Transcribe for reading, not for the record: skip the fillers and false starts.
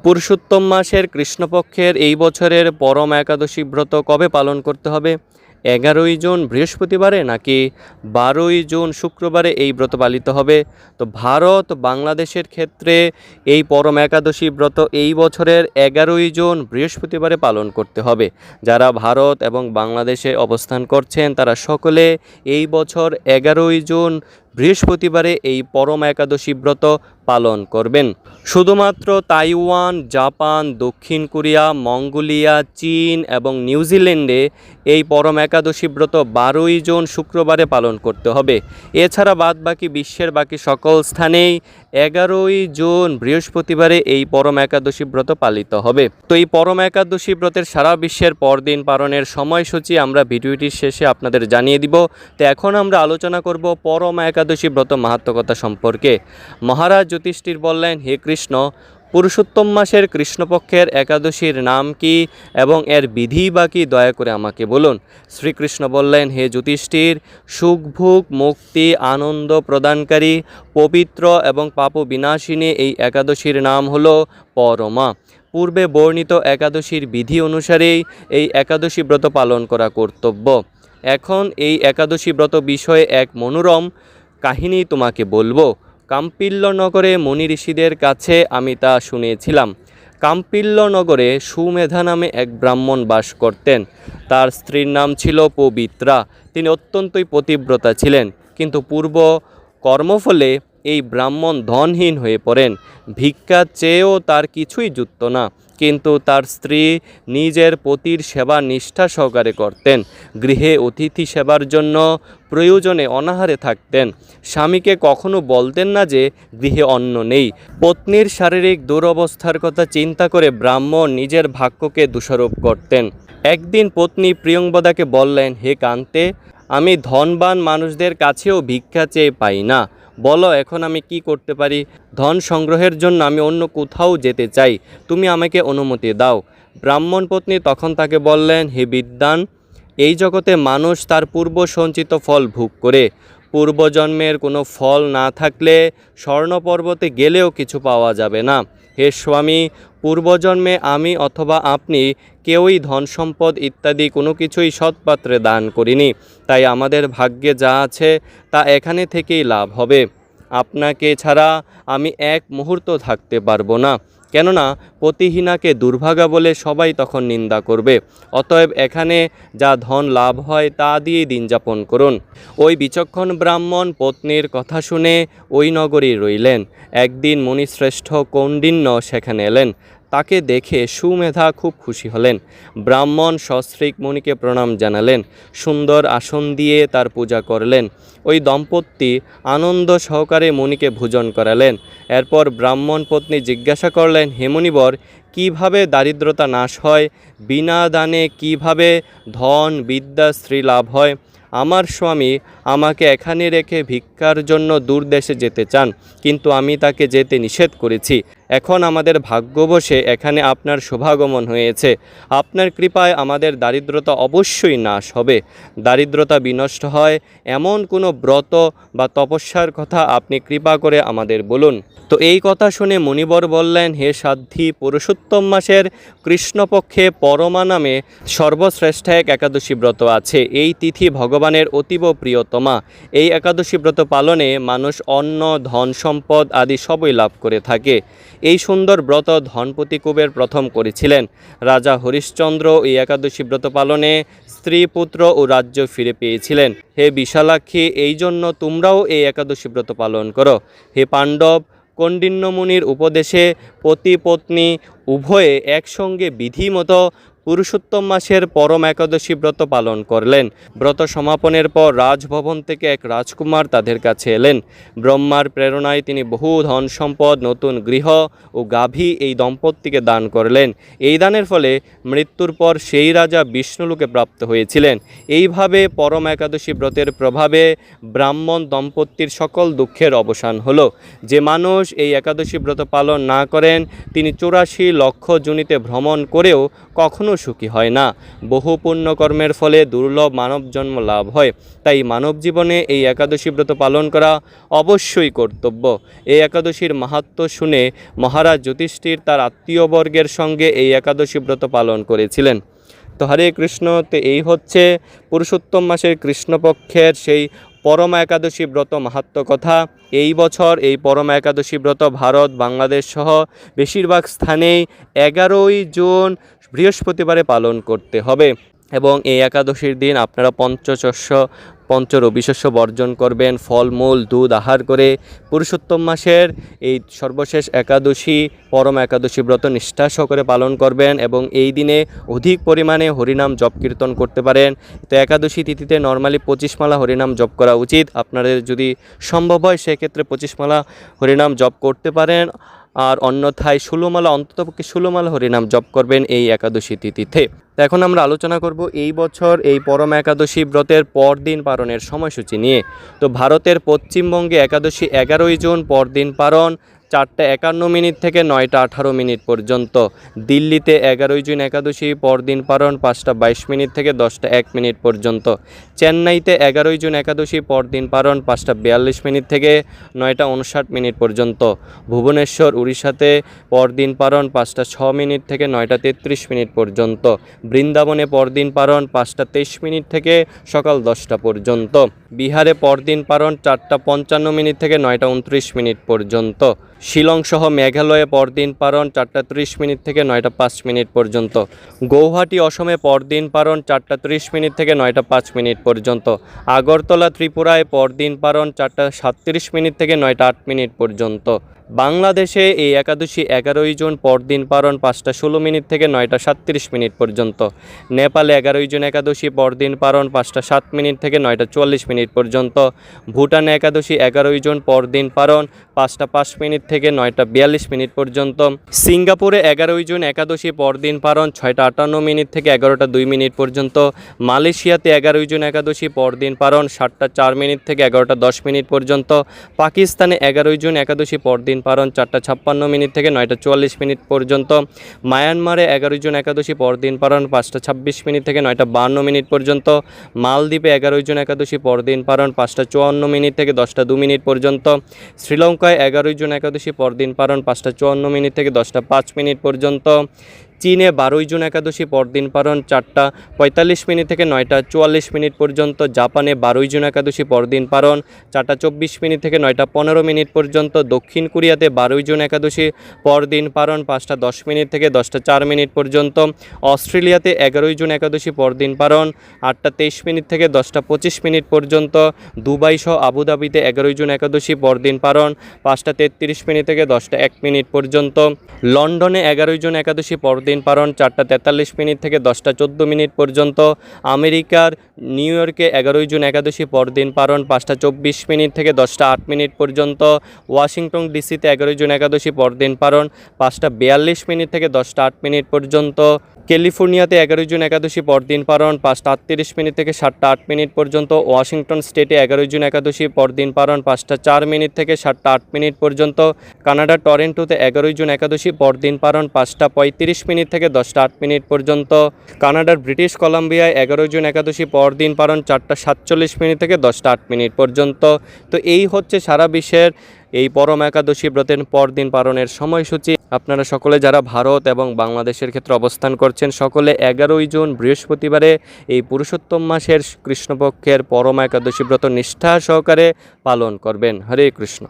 পুরুষোত্তম মাসের কৃষ্ণপক্ষের এই বছরের পরম একাদশী ব্রত কবে পালন করতে হবে? 11ই জুন বৃহস্পতিবারে নাকি 12ই জুন শুক্রবারে এই ব্রত পালিত হবে? তো ভারত বাংলাদেশের ক্ষেত্রে এই পরম একাদশী ব্রত এই বছরের 11ই জুন বৃহস্পতিবারে পালন করতে হবে। যারা ভারত এবং বাংলাদেশে অবস্থান করছেন তারা সকলে এই বছর 11ই জুন বৃহস্পতিবারে এই পরম একাদশী ব্রত পালন করবেন। শুধুমাত্র তাইওয়ান, জাপান, দক্ষিণ কোরিয়া, মঙ্গোলিয়া, চীন এবং নিউজিল্যান্ডে এই পরম একাদশী ব্রত 12ই জুন শুক্রবারে পালন করতে হবে। এছাড়া বাদবাকি বিশ্বের বাকি সকল স্থানেই 11ই জুন বৃহস্পতিবারে এই পরম একাদশী ব্রত পালিত হবে। তো এই পরম একাদশী ব্রতের সারা বিশ্বের পরদিন পালনের সময়সূচি আমরা ভিডিওটির শেষে আপনাদের জানিয়ে দিব। তো এখন আমরা আলোচনা করব পরম একাদশী ব্রত মাহাত্ম্যকথা সম্পর্কে। মহারাজ যুধিষ্ঠির বললেন, হে কৃষ্ণ, পুরুষোত্তম মাসের কৃষ্ণপক্ষের একাদশীর নাম কি এবং এর বিধি বা কি দয়া করে আমাকে বলুন। শ্রীকৃষ্ণ বললেন, হে যুধিষ্ঠির, সুখভোগ, মুক্তি, আনন্দ প্রদানকারী, পবিত্র এবং পাপ বিনাশিনী এই একাদশীর নাম হলো পরমা। পূর্বে বর্ণিত একাদশীর বিধি অনুসারেই এই একাদশী ব্রত পালন করা কর্তব্য। এখন এই একাদশী ব্রত বিষয়ে এক মনোরম কাহিনী তোমাকে বলবো। কাম্পিল্য নগরে মুনি ঋষিদের কাছে আমি তা শুনেছিলাম। কাম্পিল্য নগরে সুমেধা নামে এক ব্রাহ্মণ বাস করতেন। তার স্ত্রীর নাম ছিল পবিত্রা। তিনি অত্যন্তই পতিব্রতা ছিলেন, কিন্তু পূর্ব কর্মফলে এই ব্রাহ্মণ ধনহীন হয়ে পড়েন। ভিক্ষা চেয়েও তার কিছুই জুটত না, কিন্তু তার স্ত্রী নিজের পতির সেবা নিষ্ঠা সহকারে করতেন। গৃহে অতিথি সেবার জন্য প্রয়োজনে অনাহারে থাকতেন। স্বামীকে কখনো বলতেন না যে গৃহে অন্ন নেই। পত্নীর শারীরিক দুরবস্থার কথা চিন্তা করে ব্রাহ্মণ নিজের ভাগ্যকে দোষারোপ করতেন। একদিন পত্নী প্রিয়ংবদাকে বললেন, হে কান্তে, আমি ধনবান মানুষদের কাছেও ভিক্ষা চেয়ে পাই না। বলো, এখন আমি কি করতে পারি? ধন সংগ্রহের জন্য আমি অন্য কোথাও যেতে চাই, তুমি আমাকে অনুমতি দাও। ব্রাহ্মণ পত্নী তখন তাকে বললেন, হে বিদ্বান, এই জগতে মানুষ তার পূর্ব সঞ্চিত ফল ভোগ করে। পূর্বজন্মের কোনো ফল না থাকলে স্বর্ণ পর্বতে গেলেও কিছু পাওয়া যাবে না। হে স্বামী, পূর্বজন্মে আমি অথবা আপনি কেউই ধন সম্পদ ইত্যাদি কোনো কিছুই সৎপাত্রে দান করিনি, তাই আমাদের ভাগ্যে যা আছে তা এখানে থেকেই লাভ হবে। আপনাকে ছাড়া আমি এক মুহূর্ত থাকতে পারবো না, কেননা পতিহীনাকে দুর্ভাগা বলে সবাই তখন নিন্দা করবে। অতএব এখানে যা ধন লাভ হয় তা দিয়ে দিন যাপন করুন। ওই বিচক্ষণ ব্রাহ্মণ পত্নীর কথা শুনে ওই নগরী রইলেন। একদিন মুনিশ্রেষ্ঠ কৌণ্ডিন্য সেখানে এলেন। তাকে দেখে সুমেধা খুব খুশি হলেন। ব্রাহ্মণ সস্ত্রীক মুনিকে প্রণাম জানালেন, সুন্দর আসন দিয়ে তার পূজা করলেন। ওই দম্পতি আনন্দ সহকারে মুনিকে ভোজন করালেন। এরপর ব্রাহ্মণ পত্নী জিজ্ঞাসা করলেন, হে মুনিবর, কীভাবে দারিদ্রতা নাশ হয়? বিনা দানে কিভাবে ধন, বিদ্যা, স্ত্রী লাভ হয়? আমার স্বামী আমাকে এখানে রেখে ভিক্ষার জন্য দূর দেশে যেতে চান, কিন্তু আমি তাকে যেতে নিষেধ করেছি। এখন আমাদের ভাগ্যবশে এখানে আপনার শুভাগমন হয়েছে। আপনার কৃপায় আমাদের দারিদ্রতা অবশ্যই নাশ হবে। দারিদ্রতা বিনষ্ট হয় এমন কোনো ব্রত বা তপস্যার কথা আপনি কৃপা করে আমাদের বলুন। তো এই কথা শুনে মুনিবর বললেন, হে সাধ্বী, পুরুষোত্তম মাসের কৃষ্ণপক্ষে পরমা নামে সর্বশ্রেষ্ঠ এক একাদশী ব্রত আছে। এই তিথি ভগবানের অতীব প্রিয়তমা। এই একাদশী ব্রত পালনে মানুষ অন্ন, ধন সম্পদ আদি সবই লাভ করে থাকে। এই সুন্দর ব্রত ধনপতি কুবের প্রথম করেছিলেন। রাজা হরিশ্চন্দ্র এই একাদশী ব্রত পালনে স্ত্রী, পুত্র ও রাজ্য ফিরে পেয়েছিলেন। হে বিশালাক্ষী, এই জন্য তোমরাও এই একাদশী ব্রত পালন করো। হে পাণ্ডব, কৌণ্ডিন্য মুনির উপদেশে পতি পত্নী উভয়ে একসঙ্গে বিধিমতো পুরুষোত্তম মাসের পরম একাদশী ব্রত পালন করলেন। ব্রত সমাপনের পর রাজভবন থেকে এক রাজকুমার তাদের কাছে এলেন। ব্রহ্মার প্রেরণায় তিনি বহু ধন সম্পদ, নতুন গৃহ ও গাভী এই দম্পতিকে দান করলেন। এই দানের ফলে মৃত্যুর পর সেই রাজা বিষ্ণুলোকে প্রাপ্ত হয়েছিলেন। এইভাবে পরম একাদশী ব্রতের প্রভাবে ব্রাহ্মণ দম্পতির সকল দুঃখের অবসান হলো। যে মানুষ এই একাদশী ব্রত পালন না করেন তিনি 84 লক্ষ যোনিতে ভ্রমণ করেও কখনো কখনো সুখী হয় না। বহু পুণ্যকর্মের ফলে দুর্লভ মানব জন্ম লাভ হয়। তাই মানব জীবনে এই একাদশী ব্রত পালন করা অবশ্যই কর্তব্য। এই একাদশীর মাহাত্ম্য শুনে মহারাজ যুধিষ্ঠির তার আত্মীয়বর্গের সঙ্গে এই একাদশী ব্রত পালন করেছিলেন। তো হরে কৃষ্ণ। তো এই হচ্ছে পুরুষোত্তম মাসের কৃষ্ণপক্ষের সেই পরমা একাদশী ব্রত মাহাত্ম্য কথা। এই বছর এই পরমা একাদশী ব্রত ভারত বাংলাদেশ সহ বেশিরভাগ স্থানেই 11ই জুন বৃহস্পতিবারে পালন করতে হবে এবং এই একাদশীর দিন আপনারা পঞ্চরবিশস্য বর্জন করবেন, ফলমূল দুধ আহার করে পুরুষোত্তম মাসের এই সর্বশেষ একাদশী পরম একাদশী ব্রত নিষ্ঠা সহকারে পালন করবেন এবং এই দিনে অধিক পরিমাণে হরিনাম জপ কীর্তন করতে পারেন। তো একাদশী তিথিতে নর্মালি 25 মালা হরিনাম জপ করা উচিত। আপনাদের যদি সম্ভব হয় সেক্ষেত্রে 25 মালা হরিনাম জপ করতে পারেন, আর অন্যথায় 16 মালা, অন্ততপক্ষে 16 মালা হরিনাম জপ করবেন এই একাদশী তিথিতে। তো এখন আমরা আলোচনা করব এই বছর এই পরম একাদশী ব্রতের পরদিন পালনের সময়সূচি নিয়ে। তো ভারতের পশ্চিমবঙ্গে একাদশী 11ই জুন পরদিন পালন 4:51 থেকে 9:18 পর্যন্ত। দিল্লিতে 11ই জুন একাদশী পরদিন পালন 5:22 থেকে 10:01 পর্যন্ত। চেন্নাইতে 11ই জুন একাদশী পরদিন পালন 5:42 থেকে 9:59 পর্যন্ত। ভুবনেশ্বর উড়িষ্যাতে পরদিন পালন 5:06 থেকে 9:33 পর্যন্ত। বৃন্দাবনে পরদিন পালন 5:23 থেকে সকাল 10টা পর্যন্ত। বিহারে পরদিন পালন 4:55 থেকে 9:29 পর্যন্ত। শিলং সহ মেঘালয়ে পরদিন পালন 4:30 থেকে 9:05 পর্যন্ত। গৌহাটি অসমে পরদিন পালন 4:30 থেকে 9:05 পর্যন্ত। আগরতলা ত্রিপুরায় পরদিন পালন 4:37 থেকে 9:08 পর্যন্ত। বাংলাদেশে এই একাদশী 11ই জুন পরদিন পালন 5:16 থেকে 9:37 পর্যন্ত। নেপালে 11ই জুন একাদশী পরদিন পালন 5:07 থেকে 9:44 পর্যন্ত। ভুটানে একাদশী 11ই জুন পরদিন পালন 5:05 থেকে 9:42 পর্যন্ত। সিঙ্গাপুরে 11ই জুন একাদশী পরদিন পালন 6:58 থেকে 11:02 পর্যন্ত। মালয়েশিয়াতে 11ই জুন একাদশী পরদিন পালন 7:04 থেকে 11:10 পর্যন্ত। পাকিস্তানে 11ই জুন একাদশী পরদিন পালন 4:56 থেকে 9:44 পর্যন্ত। মায়ানমারে 11ই জুন একাদশী পরদিন পালন 5:26 থেকে 9:52 পর্যন্ত। মালদ্বীপে 11ই জুন একাদশী পরদিন পালন 5:54 থেকে 10:02 পর্যন্ত। শ্রীলঙ্কায় 11ই জুন একাদশী পরদিন পালন 5:54 থেকে 10:05 পর্যন্ত। চীনে 12ই জুন একাদশী পরদিন পালন 4:45 থেকে 9:44 পর্যন্ত। জাপানে 12ই জুন একাদশী পরদিন পালন 4:24 থেকে 9:15 পর্যন্ত। দক্ষিণ কোরিয়াতে 12ই জুন একাদশী পরদিন পালন 5:10 থেকে 10:04 পর্যন্ত। অস্ট্রেলিয়াতে 11ই জুন একাদশী পরদিন পালন 8:23 থেকে 10:25 পর্যন্ত। দুবাই সহ আবুধাবিতে 11ই জুন একাদশী পরদিন পালন 5:33 থেকে 10:01 পর্যন্ত। লন্ডনে 11ই জুন একাদশী পরদিন পালন 4:43 থেকে 10:14 পর্যন্ত। আমেরিকার নিউ ইয়র্কে 11ই জুন একাদশী পরদিন পালন 5:24 থেকে 10:08 পর্যন্ত। ওয়াশিংটন ডিসিতে 11ই জুন একাদশী পরদিন পালন 5:42 থেকে 10:08 পর্যন্ত। ক্যালিফোর্নিয়াতে 11ই জুন একাদশী পরদিন পালন 5:38 থেকে 7:08 পর্যন্ত। ওয়াশিংটন স্টেটে 11ই জুন একাদশী পরদিন পালন 5:04 থেকে 7:08 পর্যন্ত। কানাডার টরেন্টোতে 11ই জুন একাদশী পরদিন পালন 5:35 থেকে 10:08 পর্যন্ত। কানাডার ব্রিটিশ কলাম্বিয়ায় 11ই জুন একাদশী পরদিন পালন 4:47 থেকে 10:08 পর্যন্ত। তো এই হচ্ছে সারা বিশ্বের এই পরম একাদশী ব্রতের পরদিন পালনের সময়সূচি। আপনারা সকলে যারা ভারত এবং বাংলাদেশের ক্ষেত্রে অবস্থান করছেন সকলে 11ই জুন বৃহস্পতিবারে এই পুরুষোত্তম মাসের কৃষ্ণপক্ষের পরম একাদশী ব্রত নিষ্ঠা সহকারে পালন করবেন। হরে কৃষ্ণ।